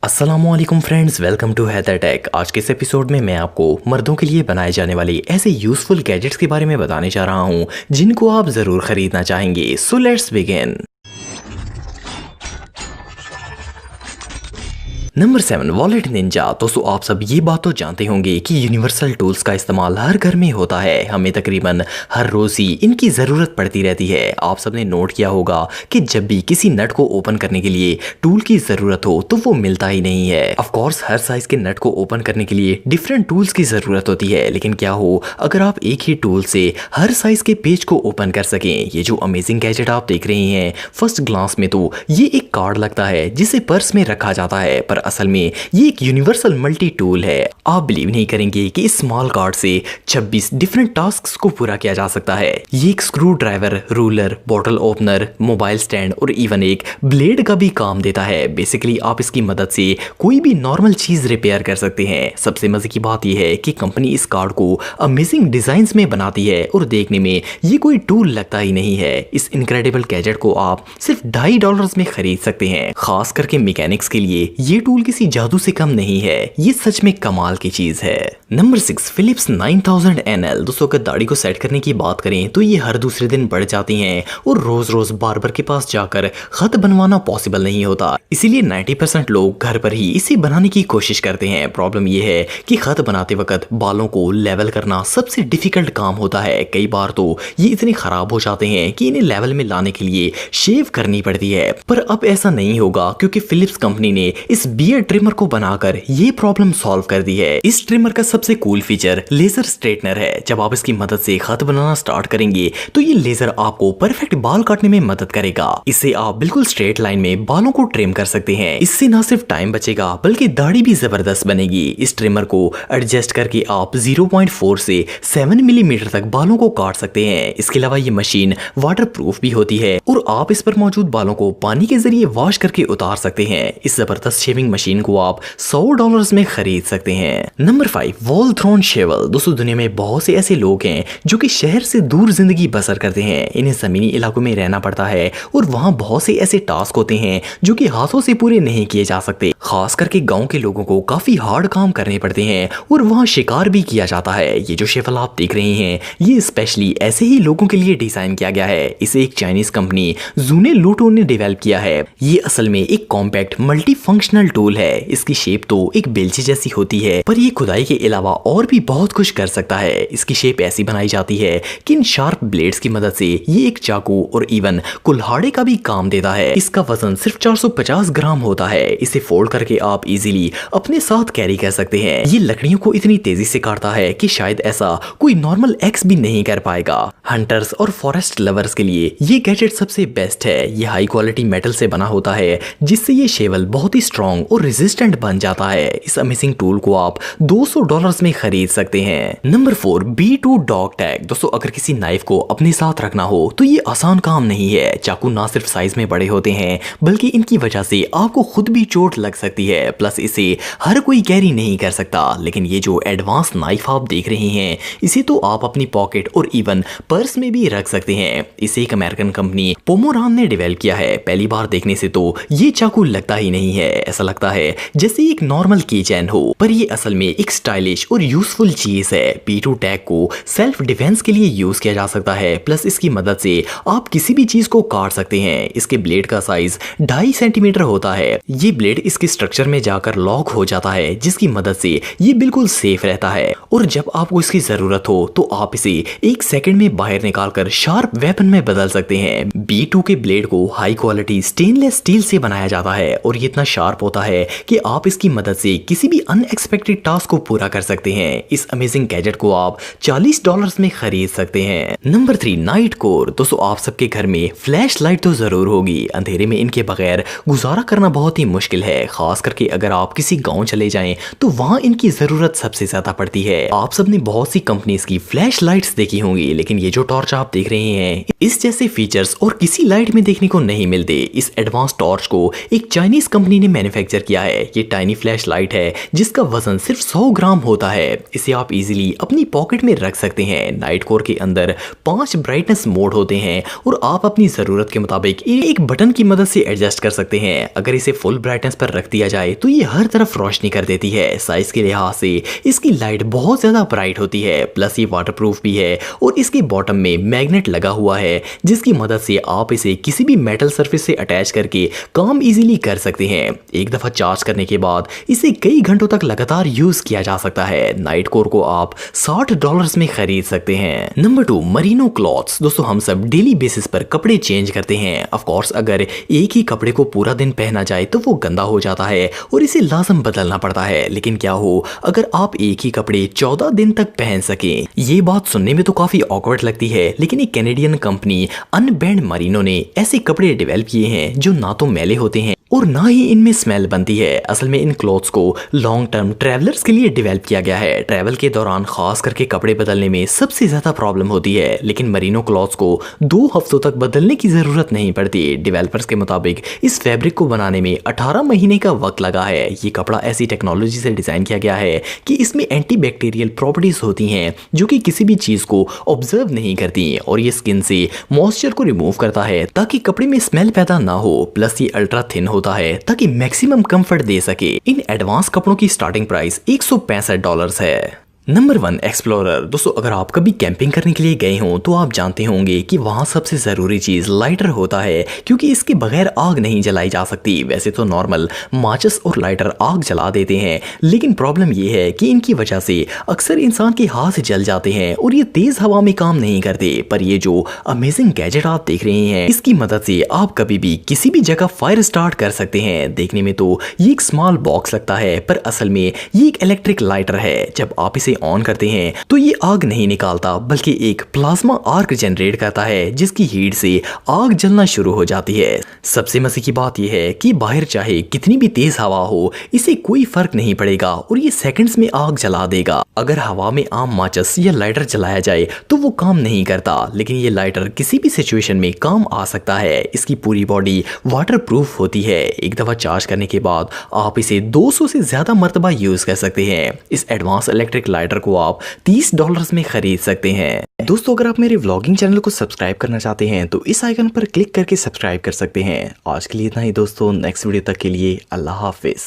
अस्सलामुअलैकुम friends, welcome to Haider tech. आज के इस एपिसोड में मैं आपको मर्दों के लिए बनाए जाने वाले ऐसे यूजफुल गैजेट्स के बारे में बताने जा रहा हूं जिनको आप ज़रूर खरीदना चाहेंगे। So let's begin. Number 7, wallet Ninja. दोस्तों, आप सब ये बात तो जानते होंगे कि यूनिवर्सल टूल्स का इस्तेमाल हर घर में होता है। हमें तकरीबन हर रोज ही इनकी ज़रूरत पड़ती रहती है। आप सबने नोट किया होगा कि जब भी किसी नट को ओपन करने के लिए टूल की ज़रूरत हो तो वो मिलता ही नहीं है। ऑफ कोर्स हर साइज के नट को ओपन करने के लिए डिफरेंट टूल्स की ज़रूरत होती है, लेकिन क्या हो अगर आप एक ही टूल से हर साइज के पेज को ओपन कर सकें। ये जो अमेजिंग गैजेट आप देख रहे हैं, फर्स्ट ग्लांस में तो ये एक कार्ड लगता है जिसे पर्स में रखा जाता है, पर असल में ये एक यूनिवर्सल मल्टी टूल है। आप बिलीव नहीं करेंगे कि इस स्मॉल कार्ड से 26 डिफरेंट टास्क्स को पूरा किया जा सकता है। ये एक screw driver, ruler, bottle opener, mobile stand और इवन एक ब्लेड का भी काम देता है। बेसिकली आप इसकी मदद से कोई भी नॉर्मल चीज रिपेयर कर सकते हैं। सबसे मजे की बात यह है कि कंपनी इस कार्ड को अमेजिंग डिजाइन में बनाती है और देखने में ये कोई टूल लगता ही नहीं है। इस इनक्रेडिबल गैजेट को आप सिर्फ $2.5 में खरीद सकते हैं। खास करके मैकेनिक्स के लिए ये टूल किसी जादू से कम नहीं है, ये सच में कमाल की चीज है। Number 6, Philips 9000 NL। दोस्तों, अगर दाढ़ी को सेट करने की बात करें तो ये हर दूसरे दिन बढ़ जाती हैं और रोज रोज बार्बर के पास जाकर खत बनवाना पॉसिबल नहीं होता। इसीलिए 90% लोग घर पर ही इसे बनाने की कोशिश करते हैं। प्रॉब्लम ये है कि खत बनाते वक्त बालों को लेवल करना सबसे डिफिकल्ट काम होता है। कई बार तो ये इतने खराब हो जाते हैं कि इन्हें लेवल में लाने के लिए शेव करनी पड़ती है। पर अब ऐसा नहीं होगा क्योंकि फिलिप्स कंपनी ने इस बियर्ड ट्रिमर को बनाकर ये प्रॉब्लम सॉल्व कर दी है। इस ट्रिमर का सबसे कूल फीचर लेजर स्ट्रेटनर है। जब आप इसकी मदद से खत बनाना स्टार्ट करेंगे तो ये लेजर आपको परफेक्ट बाल काटने में मदद करेगा। इससे आप बिल्कुल स्ट्रेट लाइन में बालों को ट्रिम कर सकते हैं। इससे ना सिर्फ टाइम बचेगा बल्कि दाढ़ी भी जबरदस्त बनेगी। इस ट्रिमर को एडजस्ट करके आप 0.4 से 7 मिलीमीटर तक बालों को काट सकते हैं। इसके अलावा ये मशीन वाटर प्रूफ भी होती है और आप इस पर मौजूद बालों को पानी के जरिए वॉश करके उतार सकते हैं। इस जबरदस्त शेविंग मशीन को आप $100 में खरीद सकते हैं। नंबर 5, वॉल थ्रोन शेवल। दोस्तों, दुनिया में बहुत से ऐसे लोग हैं जो कि शहर से दूर जिंदगी बसर करते हैं। इन्हें जमीनी इलाकों में रहना पड़ता है और वहाँ बहुत से ऐसे टास्क होते हैं जो कि हाथों से पूरे नहीं किए जा सकते। खास करके गांव के लोगों को काफी हार्ड काम करने पड़ते हैं और वहाँ शिकार भी किया जाता है। ये जो शेवल आप देख रहे हैं ये स्पेशली ऐसे ही लोगों के लिए डिजाइन किया गया है। इसे एक चाइनीज कंपनी जूने लूटो ने डेवलप किया है। ये असल में एक कॉम्पैक्ट मल्टी फंक्शनल टूल है। इसकी शेप तो एक बेलची जैसी होती है, पर ये खुदाई के अलावा और भी बहुत कुछ कर सकता है। इसकी शेप ऐसी बनाई जाती है कि इन शार्प ब्लेड्स की मदद से ये एक चाकू और इवन कुल्हाड़े का भी काम देता है। इसका वजन सिर्फ 450 ग्राम होता है। इसे फोल्ड करके आप इजीली अपने साथ कैरी कर सकते हैं। ये लकड़ियों को इतनी तेजी से काटता है कि शायद ऐसा कोई नॉर्मल एक्स भी नहीं कर पाएगा। हंटर्स और फॉरेस्ट लवर्स के लिए ये गैजेट सबसे बेस्ट है। ये हाई क्वालिटी मेटल से बना होता है जिससे ये शेवल बहुत ही स्ट्रॉन्ग और रेजिस्टेंट बन जाता है। इस अमेजिंग टूल को आप $200 में खरीद सकते हैं। Number 4, B2 dog tag. दोस्तों, अगर किसी नाइफ को अपने साथ रखना हो तो ये आसान काम नहीं है। चाकू ना सिर्फ साइज में बड़े होते हैं बल्कि इनकी वजह से आपको खुद भी चोट लग सकती है। प्लस इसे हर कोई कैरी नहीं कर सकता। लेकिन ये जो एडवांस नाइफ आप देख रहे हैं इसे तो आप अपनी पॉकेट और इवन पर्स में भी रख सकते हैं। इसे एक अमेरिकन कंपनी पोमोरान ने डेवलप किया है। पहली बार देखने से तो ये चाकू लगता ही नहीं है। ऐसा लगता है जैसे एक नॉर्मल की चैन हो, पर ये असल में एक स्टाइलिश और यूजफुल चीज है। B2 टैग को सेल्फ डिफेंस के लिए यूज किया जा सकता है। प्लस इसकी मदद से आप किसी भी चीज को काट सकते हैं। इसके ब्लेड का साइज 2.5 सेंटीमीटर होता है। ये ब्लेड इसके स्ट्रक्चर में जाकर लॉक हो जाता है जिसकी मदद से ये बिल्कुल सेफ रहता है और जब आपको इसकी जरूरत हो तो आप इसे 1 सेकंड में बाहर निकालकर शार्प वेपन में बदल सकते हैं। B2 के ब्लेड को हाई क्वालिटी स्टेनलेस स्टील से बनाया जाता है और ये इतना शार्प होता है कि आप इसकी मदद से किसी भी अनएक्सपेक्टेड टास्क को पूरा कर सकते हैं। इस अमेजिंग गैजेट को आप $40 में खरीद सकते हैं। Number 3, Knight Corps. दोस्तों, आप सबके घर में फ्लैश लाइट तो जरूर होगी। अंधेरे में इनके बगैर गुजारा करना बहुत ही मुश्किल है। खास करके अगर आप किसी गांव चले जाएं तो वहां इनकी जरूरत सबसे ज्यादा पड़ती है। आप सबने बहुत सी कंपनीज की फ्लैश लाइट्स देखी होंगी, लेकिन ये जो टॉर्च आप देख रहे हैं इस जैसे फीचर्स और किसी लाइट में देखने को नहीं मिलते। इस एडवांस टॉर्च को एक चाइनीज कंपनी ने मैन्युफैक्चर किया है। ये टाइनी फ्लैश लाइट है जिसका वजन सिर्फ 100 ग्राम होता है। इसे आप इजीली अपनी पॉकेट में रख सकते हैं। नाइट कोर के अंदर 5 ब्राइटनेस मोड होते हैं और आप अपनी जरूरत के मुताबिक एक बटन की मदद से एडजस्ट कर सकते हैं। अगर इसे फुल ब्राइटनेस पर रख दिया जाए तो ये हर तरफ रोशनी कर देती है। साइज के लिहाज से इसकी लाइट बहुत ज़्यादा ब्राइट होती है, प्लस ये वाटरप्रूफ भी है और इसके बॉटम में मैग्नेट लगा हुआ है जिसकी मदद से आप इसे किसी भी मेटल सरफेस से अटैच करके काम इजीली कर सकते हैं। एक दफ़ा चार्ज करने के बाद इसे कई घंटों तक लगातार यूज़ किया जा सकता है। नाइट कोर को आप $60 में खरीद सकते हैं। Number 2, Merino clothes. दोस्तों हम सब डेली बेसिस पर कपड़े चेंज करते हैं। ऑफ कोर्स अगर एक ही कपड़े को पूरा दिन पहना जाए तो वो गंदा हो जाता है और इसे लाजम बदलना पड़ता है। लेकिन क्या हो अगर आप एक ही कपड़े 14 दिन तक पहन सकें? ये बात सुनने में तो काफी ऑकवर्ड लगती है, लेकिन एक कैनेडियन कंपनी अनबैंड मरीनो ने ऐसे कपड़े डेवलप किए हैं जो ना तो मैले होते हैं और ना ही इनमें स्मेल बनती है। असल में इन क्लॉथ्स को लॉन्ग टर्म ट्रैवलर्स के लिए डेवलप किया गया है। ट्रैवल के दौरान खास करके कपड़े बदलने में सबसे ज्यादा प्रॉब्लम होती है, लेकिन मरीनो क्लॉथ्स को 2 हफ्तों तक बदलने की जरूरत नहीं पड़ती। डेवलपर्स के मुताबिक इस फैब्रिक को बनाने में 18 महीने का वक्त लगा है। ये कपड़ा ऐसी टेक्नोलॉजी से डिजाइन किया गया है कि इसमें एंटीबैक्टीरियल प्रॉपर्टीज होती हैं जो कि किसी भी चीज को ऑब्जर्व नहीं करती और ये स्किन से मॉइस्चर को रिमूव करता है ताकि कपड़े में स्मेल पैदा ना हो। प्लस ये अल्ट्रा थिन होता है ताकि मैक्सिमम कंफर्ट दे सके। इन एडवांस कपड़ों की स्टार्टिंग प्राइस $165 है। Number 1, explorer. दोस्तों अगर आप कभी कैंपिंग करने के लिए गए हों तो आप जानते होंगे कि वहाँ सबसे ज़रूरी चीज़ लाइटर होता है, क्योंकि इसके बगैर आग नहीं जलाई जा सकती। वैसे तो नॉर्मल माचिस और लाइटर आग जला देते हैं, लेकिन प्रॉब्लम ये है कि इनकी वजह से अक्सर इंसान के हाथ जल जाते हैं और ये तेज़ हवा में काम नहीं करते। पर ये जो अमेजिंग गैजेट आप देख रहे हैं, इसकी मदद से आप कभी भी किसी भी जगह फायर स्टार्ट कर सकते हैं। देखने में तो ये एक स्मॉल बॉक्स लगता है, पर असल में ये एक इलेक्ट्रिक लाइटर है। जब आप इसे ऑन करते हैं तो ये आग नहीं निकालता बल्कि एक प्लाज्मा आर्क जनरेट करता है जिसकी हीट से आग जलना शुरू हो जाती है। सबसे मजे की बात यह है कि बाहर चाहे कितनी भी तेज हवा हो इसे कोई फर्क नहीं पड़ेगा और ये सेकंड्स में आग जला देगा। अगर हवा में आम माचिस या लाइटर जलाया जाए तो वो काम नहीं करता, लेकिन ये लाइटर किसी भी सिचुएशन में काम आ सकता है। इसकी पूरी बॉडी वाटर प्रूफ होती है। एक दफा चार्ज करने के बाद आप इसे 200 से ज्यादा मरतबा यूज कर सकते हैं। इस एडवांस इलेक्ट्रिक लाइटर को आप $30 में खरीद सकते हैं। दोस्तों अगर आप मेरे व्लॉगिंग चैनल को सब्सक्राइब करना चाहते हैं तो इस आइकन पर क्लिक करके सब्सक्राइब कर सकते हैं। आज के लिए इतना ही दोस्तों, नेक्स्ट वीडियो तक के लिए अल्लाह हाफिज।